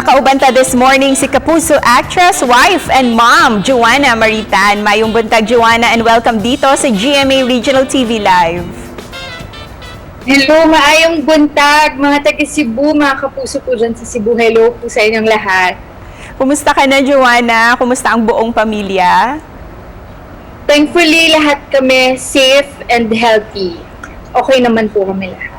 kaubanta this morning si Kapuso actress, wife, and mom, Joana Maritan. Mayong buntag, Joana, and welcome dito sa GMA Regional TV Live. Hello, maayong buntag, mga taga-Cebu, mga kapuso po dyan sa Cebu. Hello po sa inyong lahat. Kumusta ka na, Joana? Kumusta ang buong pamilya? Thankfully, lahat kami safe and healthy. Okay naman po kami lahat.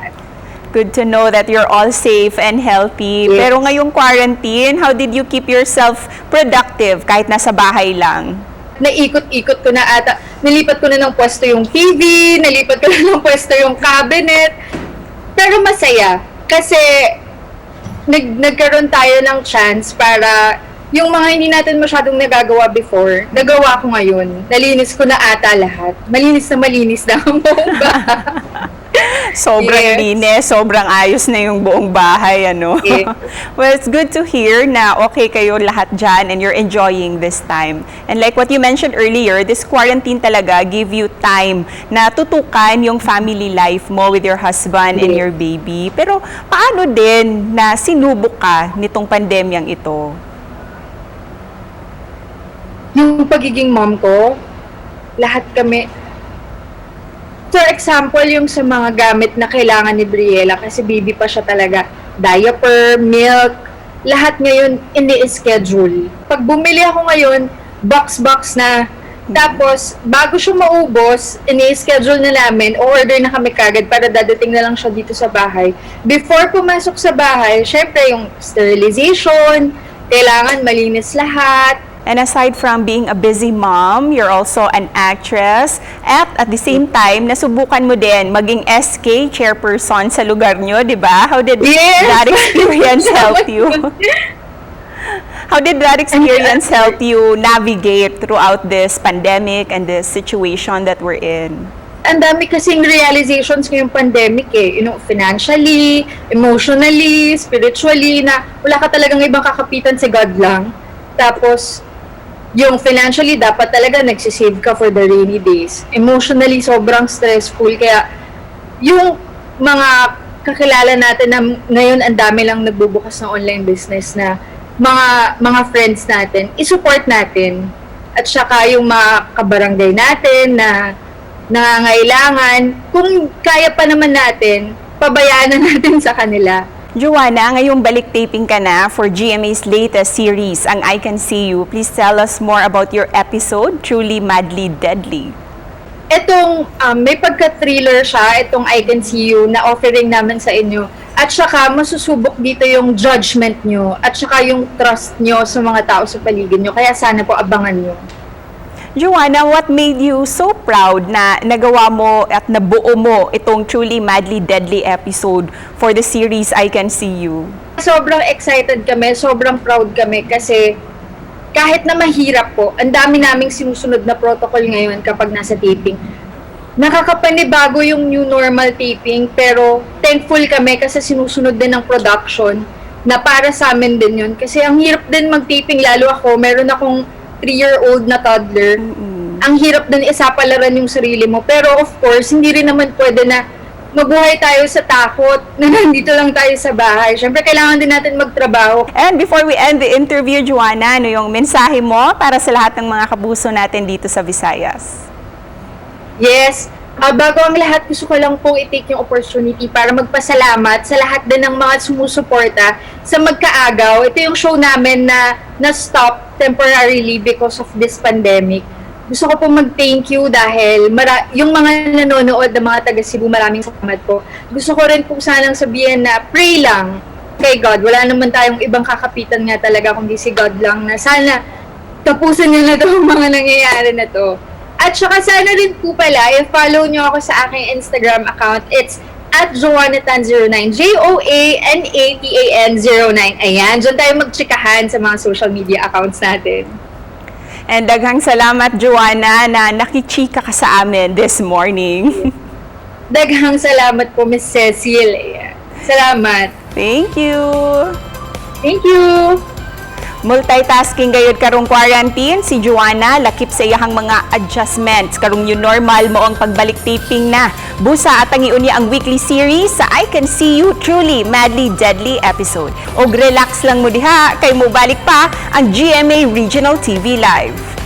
Good to know that you're all safe and healthy. Yes. Pero ngayong quarantine, how did you keep yourself productive kahit nasa bahay lang? Naikot-ikot ko na ata. Nalipat ko na ng pwesto yung TV, nalipat ko na ng pwesto yung cabinet. Pero masaya. Kasi nagkaroon tayo ng chance para yung mga hindi natin masyadong nagagawa before, nagawa ko ngayon. Nalinis ko na ata lahat. Malinis na ang buong bahay. Sobrang linis, sobrang ayos na yung buong bahay, ano? Yes. Well, it's good to hear na okay kayo lahat dyan and you're enjoying this time. And like what you mentioned earlier, this quarantine talaga give you time na tutukan yung family life mo with your husband and your baby. Pero paano din na sinubok ka nitong pandemyang ito? Yung pagiging mom ko, lahat kami. For example, yung sa mga gamit na kailangan ni Briella, kasi baby pa siya talaga, diaper, milk, lahat ngayon ini-schedule. Pag bumili ako ngayon, box na. Tapos, bago siya maubos, ini-schedule na namin, o-order na kami kagad para dadating na lang siya dito sa bahay. Before pumasok sa bahay, syempre yung sterilization, kailangan malinis lahat. And aside from being a busy mom, you're also an actress. At the same time, nasubukan mo din maging SK chairperson sa lugar nyo, di ba? How did that experience help you? How did that experience help you navigate throughout this pandemic and this situation that we're in? Ang dami kasing realizations ngayong pandemic eh. You know, financially, emotionally, spiritually, na wala ka talagang ibang kakapitan si God lang. Tapos, yung financially, dapat talaga nagsisave ka for the rainy days. Emotionally, sobrang stressful. Kaya, yung mga kakilala natin na ngayon, ang dami lang nagbubukas ng online business na mga friends natin, isupport natin. At saka yung mga kabarangay natin na nangangailangan, kung kaya pa naman natin, pabayaan na natin sa kanila. Joana, ngayong balik taping ka na for GMA's latest series, ang I Can See You. Please tell us more about your episode, Truly Madly Deadly. Itong may pagka-thriller siya, itong I Can See You na offering namin sa inyo. At saka masusubok dito yung judgment nyo at saka yung trust nyo sa mga tao sa paligid nyo. Kaya sana po abangan nyo. Joana, what made you so proud na nagawa mo at nabuo mo itong Truly Madly Deadly episode for the series I Can See You? Sobrang excited kami, sobrang proud kami kasi kahit na mahirap po, ang dami naming sinusunod na protocol ngayon kapag nasa taping. Nakakapanibago yung new normal taping pero thankful kami kasi sinusunod din ng production na para sa amin din yun. Kasi ang hirap din mag-taping, lalo ako, meron akong 3-year-old na toddler. Ang hirap din isapalaran yung sarili mo. Pero of course, hindi rin naman pwede na mabuhay tayo sa takot na nandito lang tayo sa bahay. Siyempre, kailangan din natin magtrabaho. And before we end the interview, Joana, ano yung mensahe mo para sa lahat ng mga kapuso natin dito sa Visayas? Yes. Bago ang lahat, gusto ko lang pong i-take yung opportunity para magpasalamat sa lahat din ng mga sumusuporta sa Magkaagaw. Ito yung show namin na na-stop temporarily because of this pandemic. Gusto ko pong mag-thank you dahil yung mga nanonood na mga taga-Cebu, maraming salamat po. Gusto ko rin po sanang sabihin na pray lang kay God. Wala naman tayong ibang kakapitan nga talaga kundi si God lang na sana tapusin niyo na itong mga nangyayari na to. At saka sana rin po pala, i-follow nyo ako sa aking Instagram account. It's at Joanatan09, Joanatan09. Ayan, dyan tayo magtsikahan sa mga social media accounts natin. And daghang salamat, Joana, na nakichika ka sa amin this morning. Daghang salamat po, Miss Cecil. Salamat. Thank you. Thank you. Multitasking gayud karong quarantine, si Joana lakip sa iyahang mga adjustments. Karong new normal mo ang pagbalik taping na. Busa at tangiun niya ang weekly series sa I Can See You Truly Madly Deadly episode. Og relax lang mo diha, kay mo balik pa ang GMA Regional TV Live.